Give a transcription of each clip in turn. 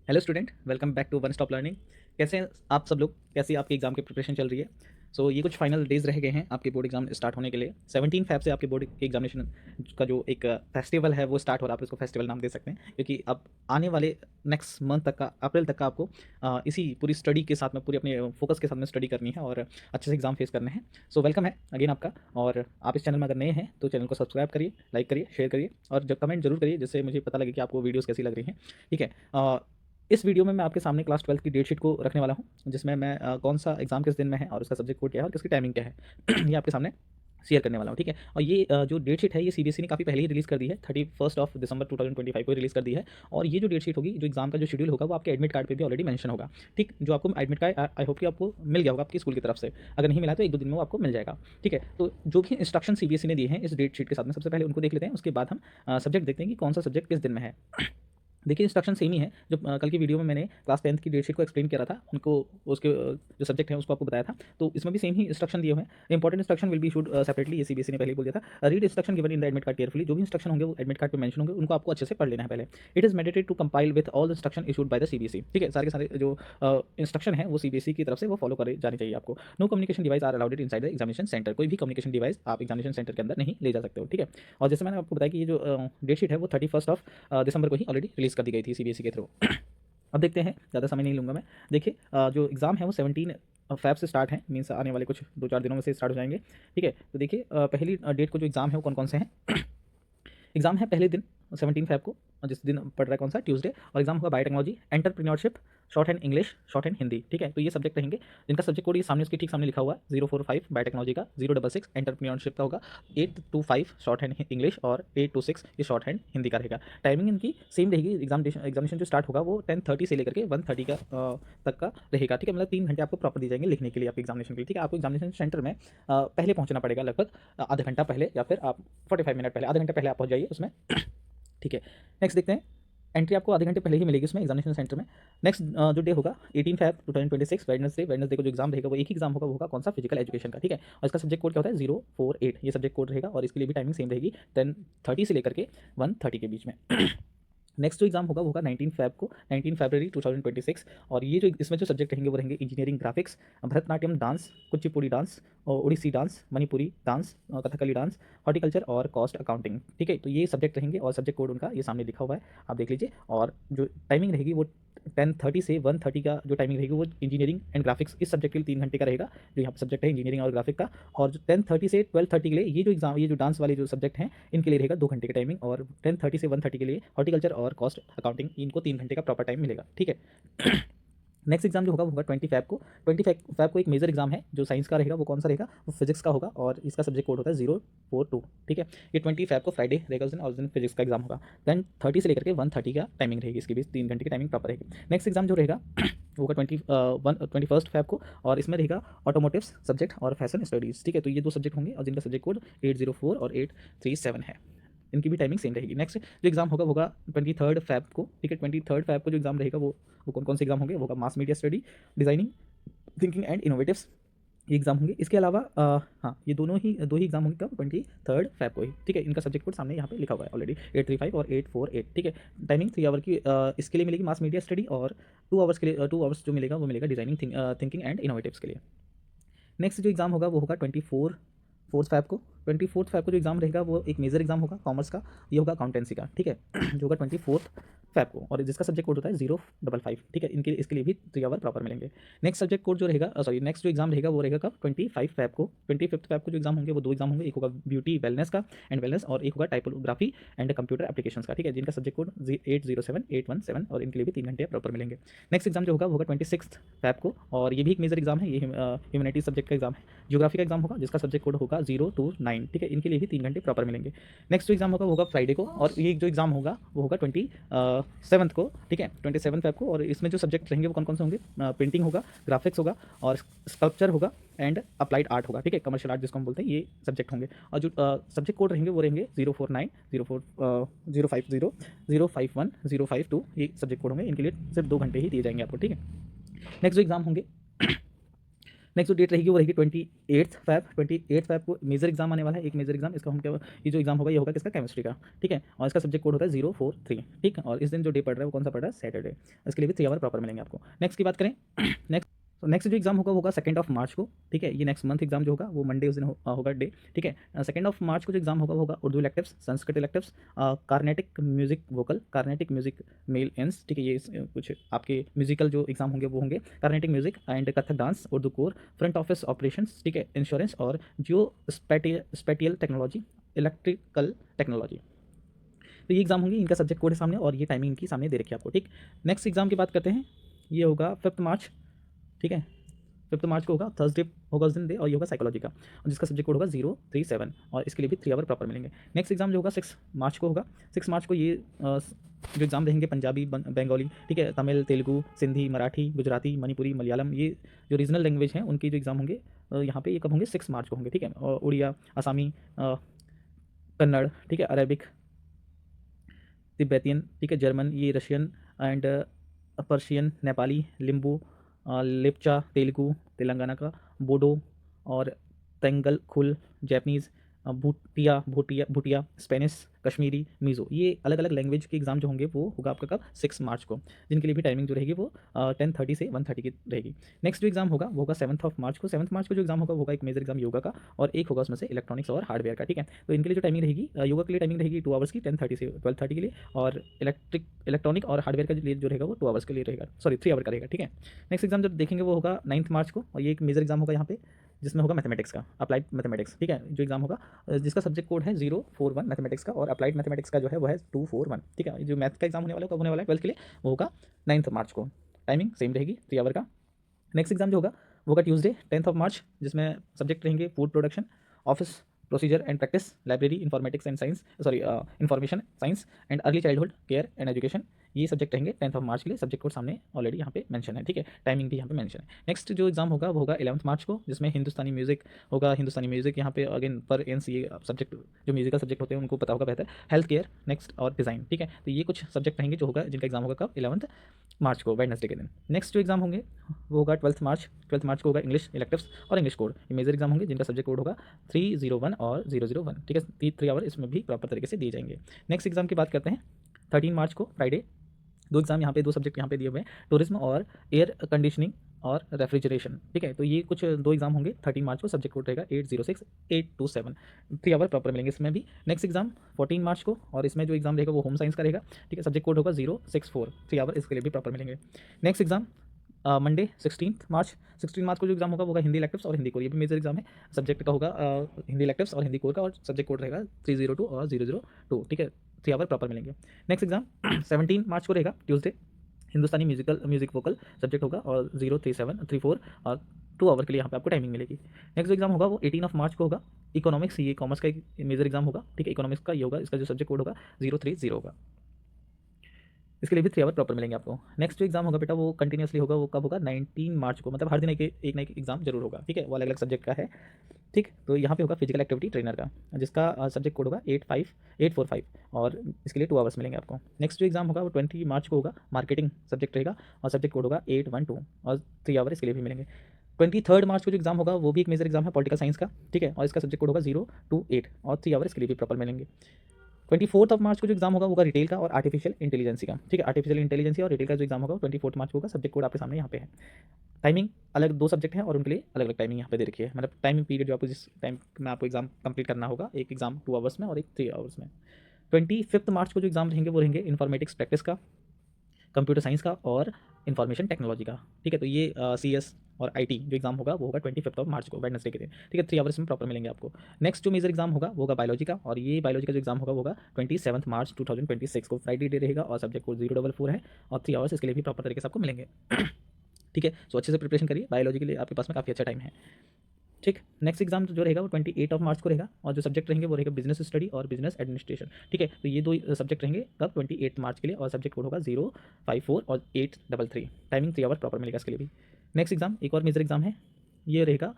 Hello student, welcome back to one stop learning. कैसे हैं आप सब लोग? कैसी आपकी एग्ज़ाम की प्रिपरेशन चल रही है? ये कुछ फाइनल डेज़ रह गए हैं आपके बोर्ड एग्ज़ाम स्टार्ट होने के लिए। 17 फ़ैब से आपके बोर्ड के एग्ज़ामिनेशन का जो एक फेस्टिवल है वो स्टार्ट हो रहा है। आप इसको फेस्टिवल नाम दे सकते हैं, क्योंकि अब आने वाले नेक्स्ट मंथ तक का, अप्रैल तक का आपको इसी पूरी स्टडी के साथ में, पूरी अपने फ़ोकस के साथ में स्टडी करनी है और अच्छे से एग्ज़ाम फेस करने हैं। वेलकम है अगेन आपका। और आप इस चैनल में अगर नए हैं तो चैनल को सब्सक्राइब करिए, लाइक करिए, शेयर करिए और जब कमेंट ज़रूर करिए, जिससे मुझे पता लगे कि आपको वीडियोज़ कैसी लग रही हैं। ठीक है। इस वीडियो में मैं आपके सामने क्लास 12 की डेट शीट को रखने वाला हूँ, जिसमें मैं कौन सा एग्ज़ाम किस दिन में है और उसका सब्जेक्ट कोड क्या है और किसकी टाइमिंग क्या है ये आपके सामने शेयर करने वाला हूँ। ठीक है। और ये जो डेट शीट है ये सीबीएसई ने काफ़ी पहले ही रिलीज़ कर दी है, 31 ऑफ दिसंबर 2025 को रिलीज़ कर दी है। और ये जो डेट शीट होगी, जो एग्ज़ाम का जो शेड्यूल होगा, वो आपके एडमिट कार्ड पे भी ऑलरेडी मेंशन होगा। ठीक, जो आपको एडमिट कार्ड आई होप कि आपको मिल गया होगा आपकी स्कूल की तरफ से। अगर नहीं मिला तो 1-2 दिन में वो आपको मिल जाएगा। ठीक है। तो जो भी इंस्ट्रक्शन सीबीएसई ने दिए हैं इस डेट शीट के साथ में, सबसे पहले उनको देख लेते हैं। उसके बाद हम सब्जेक्ट देखते हैं कि कौन सा सब्जेक्ट किस दिन में है। देखिए, इंस्ट्रक्शन सेम ही है। जो कल की वीडियो में मैंने क्लास 10th की डेट शीट को एक्सप्लेन किया था, उनको उसके जो सब्जेक्ट है उसको आपको बताया था, तो इसमें भी सेम ही इंस्ट्रक्शन दिए हुए हैं। Important instruction will be issued separately, ये सीबीएसई ने पहले ही बोल दिया था। Read instruction given in the admit card carefully. जो भी इंस्ट्रक्शन होंगे वो एडमिट कार्ड पे मेंशन होंगे, उनको आपको अच्छे से पढ़ लेना है पहले। It is mandatory to compile with all instruction issued by the CBSE. ठीक है, सारे के सारे जो इंस्ट्रक्शन है वो सीबीएसई की तरफ से वो फॉलो करे जाने चाहिए आपको। No communication device are allowed inside the examination centre. कोई भी कम्युनिकेशन डिवाइस आप एग्जामिनेशन सेंटर के अंदर नहीं ले जा सकते हो। ठीक है। और जैसे मैंने आपको बताया कि ये जो डेट शीट है वो 31 ऑफ दिसंबर को ही ऑलरेडी रिलीज कर दी गई थी सीबीएसई के थ्रू। अब देखते हैं, ज़्यादा समय नहीं लूँगा मैं। देखिए, जो एग्ज़ाम है वो 17 फ़ैब से स्टार्ट है, मीन्स आने वाले कुछ 2-4 दिनों में से स्टार्ट हो जाएंगे। ठीक है। तो देखिए, पहली डेट को जो एग्ज़ाम है वो कौन कौन से हैं। एग्ज़ाम है पहले दिन 17 फ़ैब को, और जिस दिन पढ़ रहा है कौन सा, ट्यूसडे। और एग्ज़ाम होगा biotechnology, entrepreneurship, short hand English, short hand Hindi. ठीक है। तो ये सब्जेक्ट रहेंगे जिनका सब्जेक्ट कोड ये सामने, उसके ठीक सामने लिखा हुआ है, 045 बायोटेक्नोलॉजी का, 066 एंटरप्रेन्योरशिप का होगा, 8 to 5 शॉर्ट हैंड इंग्लिश और 8 to 6 ये शॉर्ट हैंड हिंदी का रहेगा। टाइमिंग इनकी सेम रहेगी। एग्जामिनेशन जो स्टार्ट होगा वो 10:30 से लेकर के 1:30 का तक का रहेगा। ठीक है। मतलब 3 घंटे आपको प्रॉपर दी जाएंगे लिखने के लिए, आपके एग्जामिनेशन के लिए। ठीक है। आपको एग्जामिनेशन सेंटर में पहले पहुंचना पड़ेगा, लगभग आधा घंटा पहले, या फिर आप 45 मिनट पहले, आधा घंटा पहले आप पहुंच जाइए उसमें। ठीक है। नेक्स्ट देखते हैं। एंट्री आपको आधे घंटे पहले ही मिलेगी उसमें एग्जामिनेशन सेंटर में। नेक्स्ट जो डे होगा 18 फैब 2026 वेडनेसडे को जो एग्जाम रहेगा वो एक ही एग्जाम होगा, वो होगा कौन सा, फिजिकल एजुकेशन का। ठीक है। और इसका सब्जेक्ट कोड क्या होता है, 048 ये सब्जेक्ट कोड रहेगा। और इसके लिए भी टाइमिंग सेम रहेगी, 10:30 से लेकर के 1:30 के बीच में। नेक्स्ट जो एग्जाम होगा वो होगा 19 फैब को, 19 फरवरी 2026। और ये जो इसमें जो सब्जेक्ट रहेंगे वो रहेंगे engineering graphics, Bharatanatyam dance, Kuchipudi dance, और Odissi dance, Manipuri dance, Kathakali dance, horticulture और कॉस्ट अकाउंटिंग। ठीक है। तो ये सब्जेक्ट रहेंगे और सब्जेक्ट कोड उनका ये सामने लिखा हुआ है, आप देख लीजिए। और जो टाइमिंग रहेगी वो 10:30 से 1:30 का जो टाइमिंग रहेगी वो इंजीनियरिंग एंड ग्राफिक्स इस सब्जेक्ट के लिए 3 घंटे का रहेगा, जो यहाँ पर सब्जेक्ट है इंजीनियरिंग और ग्राफिक का। और जो 10:30 से 12:30 के लिए ये जो एग्जाम, ये जो डांस वाले जो सब्जेक्ट हैं, इनके लिए रहेगा 2 घंटे का टाइमिंग। और 10:30 से 1:30 के लिए हॉर्टिकल्चर और कॉस्ट अकाउंटिंग, इनको 3 घंटे का प्रॉपर टाइम मिलेगा। ठीक है। नेक्स्ट एग्जाम जो होगा वो होगा 20 फैब को। 20 फैब को एक मेजर एग्जाम है जो साइंस का रहेगा, वो कौन सा रहेगा, वो फिजिक्स का होगा। और इसका सब्जेक्ट कोड होता है 042। ठीक है। ये 20 फैब को फ्राइडे रहेगा उस दिन, और उस दिन फिजिक्स का एग्जाम होगा। देन 30 से लेकर के 1:30 का टाइमिंग रहेगी, इसके बीच 3 घंटे की टाइमिंग प्रॉपर रहेगी। नेक्स्ट एग्जाम जो रहेगा वो होगा 21 फैब को, और इसमें रहेगा ऑटोमोटिव्स सब्जेक्ट और फैशन स्टडीज़। ठीक है। तो ये 2 सब्जेक्ट होंगे और जिनका सब्जेक्ट कोड 804 और 837 है। इनकी भी टाइमिंग सेम रहेगी। नेक्स्ट जो एग्जाम होगा वो होगा 23 फैब को। ठीक है। 23 फैब को जो एग्जाम रहेगा वो कौन कौन से एग्जाम होंगे, वो होगा mass media study, designing thinking and innovatives, ये एग्जाम होंगे। इसके अलावा हाँ, ये दो ही एग्जाम होंगे कब, 23 फैब को ही। ठीक है। इनका सब्जेक्ट कोड सामने यहाँ पे लिखा हुआ है ऑलरेडी, 835 और 848। ठीक है। टाइमिंग 3 आवर की इसके लिए मिलेगी मास मीडिया स्टडी, और 2 आवर्स के लिए 2 आवर्स जो मिलेगा वो मिलेगा डिजाइनिंग थिंकिंग एंड इनोवेटिव्स के लिए। नेक्स्ट जो एग्जाम होगा वो होगा 24 फैब को। 24 फैब को जो एग्जाम रहेगा वो एक मेजर एग्जाम होगा कॉमर्स का, ये होगा अकाउंटेंसी का। ठीक है। जो होगा 24 फैब को, और जिसका सब्जेक्ट कोड होता है 055। ठीक है। इनके इसके लिए भी 3 आवर प्रॉपर मिलेंगे। नेक्स्ट सब्जेक्ट कोड जो रहेगा, सॉरी, नेक्स्ट जो एग्जाम रहेगा वो रहेगा कब, 25 फैब को। 25 फैब को जो एग्जाम होंगे वो 2 एग्जाम होंगे, एक होगा ब्यूटी वेलनेस का एंड वेलनेस, और एक होगा टाइपोग्राफी एंड कंप्यूटर एप्लीकेशन का। ठीक है। जिनका सब्जेक्ट कोड 807 817, और इनके लिए भी 3 घंटे प्रॉपर मिलेंगे। नेक्स्ट एग्जाम जो होगा वो होगा 26 फैब को, और ये भी एक मेजर एग्जाम है, ये ह्यूमैनिटीज सब्जेक्ट का एग्जाम है। ज्योग्राफी का एग्जाम होगा जिसका सब्जेक्ट कोड होगा 029। ठीक है। इनके लिए भी 3 घंटे प्रॉपर मिलेंगे। नेक्स्ट जो एग्जाम होगा वो होगा फ्राइडे को, और ये जो एग्जाम होगा वो होगा 27 को। ठीक है। 27 फैब को, और इसमें जो सब्जेक्ट रहेंगे वो कौन कौन से होंगे, पेंटिंग होगा, ग्राफिक्स होगा, और स्कल्पचर होगा एंड अप्लाइड आर्ट होगा। ठीक है। कमर्शियल आर्ट जिसको हम बोलते हैं, ये सब्जेक्ट होंगे। और जो सब्जेक्ट कोड रहेंगे वो रहेंगे 049 050 051 052, ये सब्जेक्ट कोड होंगे। इनके लिए सिर्फ 2 घंटे ही दिए जाएंगे आपको। ठीक है। नेक्स्ट जो एग्जाम होंगे नेक्स्ट जो डेट रहेगी वो रहेगी 28 फैब को मेजर एग्जाम आने वाला है, एक मेजर एग्जाम। इसका हम क्या, ये जो एग्जाम होगा ये होगा किसका, केमिस्ट्री का, ठीक है। और इसका सब्जेक्ट कोड होता है 043, ठीक है। और इस दिन जो डे पढ़ रहा है वो कौन सा पढ़ रहा है, सैटरडे। इसके लिए भी 3 आवर प्रॉपर मिलेंगे आपको। नेक्स्ट की बात करें नेक्स्ट, तो नेक्स्ट जो एग्जाम होगा वो होगा 2 मार्च को, ठीक है। ये नेक्स्ट मंथ एग्जाम जो होगा वो मंडे उस दिन होगा डे, ठीक है। 2 मार्च को जो एग्जाम होगा वो होगा Urdu electives, Sanskrit electives, Carnatic music vocal, Carnatic music मेल एंस, ठीक है। ये कुछ आपके म्यूजिकल जो एग्जाम होंगे वो होंगे Carnatic music and Kathak dance, Urdu core, front office operations, ठीक है, इंश्योरेंस और जियो स्पेटियल टेक्नोलॉजी, इलेक्ट्रिकल टेक्नोलॉजी। तो ये एग्जाम होंगे, इनका सब्जेक्ट कोड है सामने और ये टाइमिंग इनकी सामने दे रखी है आपको, ठीक। नेक्स्ट एग्जाम की बात करते हैं, ये होगा 5 मार्च, ठीक है। 5 मार्च को होगा, थर्सडे होगा उस दिन डे, और ये होगा साइकोलॉजी का, और जिसका सब्जेक्ट कोड होगा 037, और इसके लिए भी 3 आवर प्रॉपर मिलेंगे। नेक्स्ट एग्जाम जो होगा 6 मार्च को होगा। 6 मार्च को ये जो एग्जाम रहेंगे पंजाबी, बंगाली, ठीक है, तमिल, तेलुगु, सिंधी, मराठी, गुजराती, मणिपुरी, मलयालम, ये जो रीजनल लैंग्वेज हैं उनकी जो एग्जाम होंगे यहाँ पे ये कब होंगे, 6 मार्च को होंगे, ठीक है। और उड़िया, आसामी, कन्नड़, ठीक है, अरेबिक, तिब्बतियन, ठीक है, जर्मन, ये Russian and Persian, Nepali, Limbu, Lepcha, Telugu, Telangana का, बोडो और तेंगल खुल, जैपनीज़, भूटिया भूटिया भूटिया, स्पेनिश, कश्मीरी, मीज़ो, ये अलग अलग लैंग्वेज के एग्जाम जो होंगे वो होगा आपका कब, 6 मार्च को, जिनके लिए भी टाइमिंग जो रहेगी वो 10:30 से 1:30 की रहेगी। नेक्स्ट जो एग्जाम होगा वो होगा 7 मार्च को। 7 मार्च को जो एग्जाम होगा वो होगा एक मेजर एग्जाम योगा का, और एक होगा उसमें से इलेक्ट्रॉनिक्स और हार्डवेयर का, ठीक है। तो इनके लिए जो टाइमिंग रहेगी, योगा के लिए टाइमिंग रहेगी 2 आवर्स की, 10:30 से 12:30 के लिए, और इलेक्ट्रॉनिक और हार्डवेयर का लिए जो रहेगा वो 2 आवर्स के लिए रहेगा, सॉरी 3 आवर का रहेगा, ठीक है। नेक्स्ट एग्जाम जब देखेंगे वो होगा 9 मार्च को, और ये एक मेजर एग्जाम होगा यहाँ पे, जिसमें होगा मैथमेटिक्स का, अप्लाइड मैथमेटिक्स, ठीक है। जो एग्जाम होगा जिसका सब्जेक्ट कोड है 041 मैथमेटिक्स का, और अप्लाइड मैथमेटिक्स का जो है वो है 241, ठीक है। जो मैथ का एग्जाम होने वाला है कब होने वाला है, 12th के लिए, वो होगा 9 मार्च को, टाइमिंग सेम रहेगी 3 आवर का। नेक्स्ट एग्जाम जो होगा वो होगा ट्यूसडे 10 मार्च, जिसमें सब्जेक्ट रहेंगे food production, office procedure and practice, library, informatics and science, sorry information science and early childhood care and education, ये सब्जेक्ट रहेंगे 10 मार्च के लिए। सब्जेक्ट कोड सामने ऑलरेडी यहाँ पे मेंशन है, ठीक है। टाइमिंग भी यहाँ पे मेंशन है। नेक्स्ट जो एग्जाम होगा वो होगा 11 मार्च को, जिसमें हिंदुस्तानी म्यूजिक होगा। हिंदुस्तानी म्यूजिक यहाँ पे अगेन पर एंस, ये सब्जेक्ट जो म्यूजिकल सब्जेक्ट होते हैं उनको पता होगा बेहतर, हेल्थ केयर, नेक्स्ट और डिज़ाइन, ठीक है। तो ये कुछ सब्जेक्ट रहेंगे जो होगा, जिनका एग्जाम होगा कब, 11 मार्च को, वेडनेसडे के दिन। नेक्स्ट जो एग्जाम होंगे वो होगा 12 मार्च। 12 मार्च को होगा इंग्लिश इलेक्टिव्स और इंग्लिश कोड, ये मेजर एग्जाम होंगे, जिनका सब्जेक्ट कोड होगा 301 और 001, ठीक है। 3 आवर इसमें भी प्रॉपर तरीके से दिए जाएंगे। नेक्स्ट एग्जाम की बात करते हैं 13 मार्च को, फ्राइडे। 2 एग्जाम यहाँ पे, 2 सब्जेक्ट यहाँ पे दिए हुए हैं, टूरिज्म और एयर कंडीशनिंग और रेफ्रिजरेशन, ठीक है। तो ये कुछ 2 एग्जाम होंगे 13 मार्च को, सब्जेक्ट कोड रहेगा 806 827, 3 आवर प्रॉपर मिलेंगे इसमें भी। नेक्स्ट एग्जाम 14 मार्च को, और इसमें जो एग्जाम रहेगा वो होम साइंस का रहेगा, ठीक है। सब्जेक्ट कोड होगा 064, 3 आवर इसके लिए भी प्रॉपर मिलेंगे। नेक्स्ट एग्जाम मंडे 16 मार्च। 16 मार्च को जो एग्जाम होगा वो होगा हिंदी इलेक्टिव्स और हिंदी कोर, ये भी मेजर एग्जाम है। सब्जेक्ट का होगा हिंदी इलेक्टिव्स और हिंदी कोर का, और सब्जेक्ट कोड रहेगा 302 और 002, ठीक है। 3 आवर प्रॉपर मिलेंगे। नेक्स्ट एग्जाम 17 मार्च को रहेगा, ट्यूसडे, हिंदुस्तानी म्यूजिक वोकल सब्जेक्ट होगा, और 03734, और 2 आवर के लिए यहाँ पे आपको टाइमिंग मिलेगी। नेक्स्ट एग्जाम होगा वो 18 मार्च को होगा, इकोनॉमिक्स, ये कॉमर्स का एक मेजर एग्जाम होगा, ठीक है। इकोनॉमिक्स का ये होगा, इसका जो सब्जेक्ट कोड होगा 030 होगा, इसके लिए भी 3 आवर प्रॉपर मिलेंगे आपको। नेक्स्ट जो एग्जाम होगा बेटा वो कंटिन्यूसली होगा, वो कब होगा, 19 मार्च को, मतलब हर दिन एक ना एक एग्जाम जरूर होगा, ठीक है। वो अलग अलग सब्जेक्ट का है, ठीक। तो यहाँ पे होगा फिजिकल एक्टिविटी ट्रेनर का, जिसका सब्जेक्ट कोड होगा 845, और इसके लिए 2 आवर्स मिलेंगे आपको। नेक्स्ट जो एग्जाम होगा वो 20 मार्च को होगा, मार्केटिंग सब्जेक्ट रहेगा, और सब्जेक्ट कोड होगा 812, और 3 आवर इसके लिए भी मिलेंगे। 23 मार्च को जो एग्जाम होगा वो भी एक मेजर एग्जाम है पॉलिटिकल साइंस का, ठीक है, और इसका सब्जेक्ट कोड होगा 028, और 3 आवर इसके लिए भी प्रॉपर मिलेंगे। 24 मार्च को जो एग्जाम होगा वो होगा रिटेल का और आर्टिफिशियल इंटेलिजेंसी का, ठीक है। आर्टिफिशियल इंटेलिजेंसी और रिटेल का जो एग्जाम होगा वो 24 मार्च को होगा, सब्जेक्ट कोड आपके सामने यहाँ पे है। टाइमिंग अलग 2 सब्जेक्ट हैं और उनके लिए अलग अलग टाइमिंग यहाँ पे दे रखी है, मतलब टाइमिंग पीरियड जो आपको जिस टाइम में आपको एग्जाम कंप्लीट करना होगा, एक एग्जाम 2 आवर्स में और एक 3 आवर्स में। 25 मार्च को जो एग्जाम रहेंगे वो रहेंगे इन्फॉर्मेटिक्स प्रैक्टिस का, कंप्यूटर साइंस का और इन्फॉर्मेशन टेक्नोलॉजी का, ठीक है। तो ये CS और IT जो एग्जाम होगा वो होगा 25 मार्च को, वेडनेसडे के दिन, ठीक है। 3 आवर्स में प्रॉपर मिलेंगे आपको। नेक्स्ट जो मेजर एग्जाम होगा वो होगा बायोलॉजी का, और ये बायोलॉजी का जो एग्जाम होगा वो होगा 27 मार्च 2026 को, फ्राइडे डे रहेगा, और सब्जेक्ट कोड 044 है, और 3 आवर्स इसके लिए भी प्रॉपर तरीके से आपको मिलेंगे, ठीक है। सो अच्छे से प्रिपरेशन करिए, बायोलॉजी के लिए आपके पास में काफ़ी अच्छा टाइम है, ठीक। नेक्स्ट एग्जाम जो रहेगा वो 28 मार्च को रहेगा, और जो सब्जेक्ट रहेंगे वो रहेगा बिजनेस स्टडी और बिजनेस एडमिनिस्ट्रेशन, ठीक है। तो ये 2 सब्जेक्ट रहेंगे कब, 28 मार्च के लिए, और सब्जेक्ट कोड होगा 054 और 833, टाइमिंग 3 आवर प्रॉपर मिलेगा इसके लिए भी। नेक्स्ट एग्जाम एक और मेजर एग्जाम है, ये रहेगा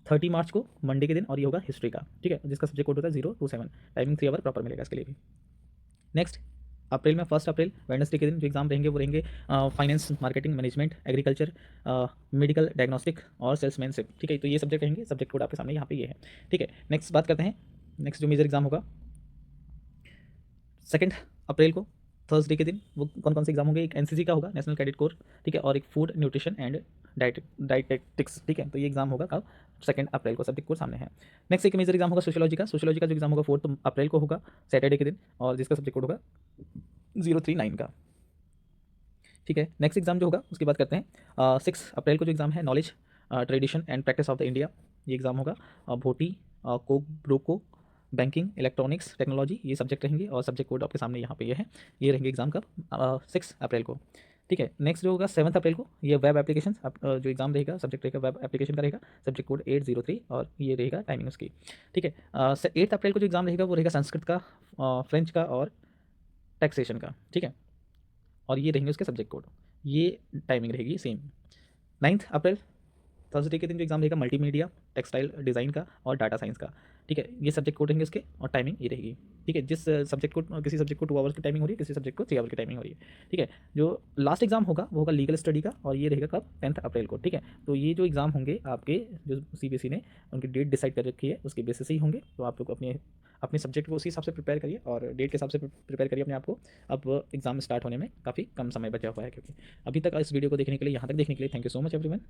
30 मार्च को, मंडे के दिन, और ये होगा हिस्ट्री का, ठीक है, जिसका सब्जेक्ट कोड होता है 027, टाइमिंग 3 आवर प्रॉपर मिलेगा इसके लिए भी। नेक्स्ट अप्रैल में 1 अप्रैल वेडनेसडे के दिन जो एग्ज़ाम रहेंगे वो रहेंगे finance, marketing, management, agriculture, medical, diagnostic और सेल्समैनशिप। ठीक है, तो ये सब्जेक्ट रहेंगे, सब्जेक्ट कोड आपके सामने यहाँ पे ये है। ठीक है, नेक्स्ट बात करते हैं, नेक्स्ट जो मेजर एग्ज़ाम होगा 2 अप्रैल को थर्सडे के दिन वो कौन कौन से एग्जाम होंगे। एक एनसीसी का होगा, नेशनल कैडेट कोर, ठीक है, और एक फूड न्यूट्रिशन एंड डाइटेटिक्स। ठीक है, तो ये एग्जाम होगा कब, 2 अप्रैल को, सब्जेक्ट कोड सामने है। नेक्स्ट एक मेजर एग्जाम होगा सोशियोलॉजी का। सोशियोलॉजी का जो एग्जाम होगा 4 अप्रैल को होगा, सैटरडे के दिन, और जिसका सब्जेक्ट कोड होगा 039 का। ठीक है, नेक्स्ट एग्जाम जो होगा उसकी बात करते हैं। 6 अप्रैल को जो एग्जाम है knowledge, tradition and practice of the India, ये एग्जाम होगा। Bhoti, Coke ब्रोको, banking, electronics technology, ये सब्जेक्ट रहेंगे, और सब्जेक्ट कोड आपके सामने यहाँ पे ये है। ये रहेंगे एग्जाम कब, 6 अप्रैल को। ठीक है, नेक्स्ट जो होगा 7 अप्रैल को, ये वेब एप्लीकेशन जो एग्जाम रहेगा, सब्जेक्ट रहेगा वेब एप्लीकेशन का रहेगा, सब्जेक्ट कोड 803, और ये रहेगा टाइमिंग उसकी। ठीक है, 8 अप्रैल को जो एग्जाम रहेगा वो रहेगा संस्कृत का, फ्रेंच का और टैक्सेशन का। ठीक है, और ये रहेंगे उसके सब्जेक्ट कोड, ये टाइमिंग रहेगी सेम। 9 अप्रैल थर्सडे के दिन जो एग्जाम रहेगा मल्टीमीडिया, टेक्सटाइल डिज़ाइन का और डाटा साइंस का। ठीक है, ये सब्जेक्ट कोड रहेंगे उसके, और टाइमिंग ये रहेगी। ठीक है, जिस सब्जेक्ट को, किसी सब्जेक्ट को 2 आवर्स की टाइमिंग हो रही है, किसी सब्जेक्ट को 3 आवर की टाइमिंग हो रही है। ठीक है, जो लास्ट एग्जाम होगा वो होगा लीगल स्टडी का, और ये रहेगा कब, 10 अप्रैल को। ठीक है, तो ये जो एग्जाम होंगे आपके, जो सीबीएसई ने उनकी डेट डिसाइड कर रखी है उसके बेसिस से ही होंगे। तो आप लोग अपने अपने सब्जेक्ट को उसी हिसाब से प्रिपेयर करिए, और डेट के हिसाब से प्रिपेयर करिए अपने आप को। अब एग्जाम स्टार्ट होने में काफ़ी कम समय बचा हुआ है, क्योंकि अभी तक इस वीडियो को देखने के लिए, यहाँ तक देखने के लिए thank you so much everyone.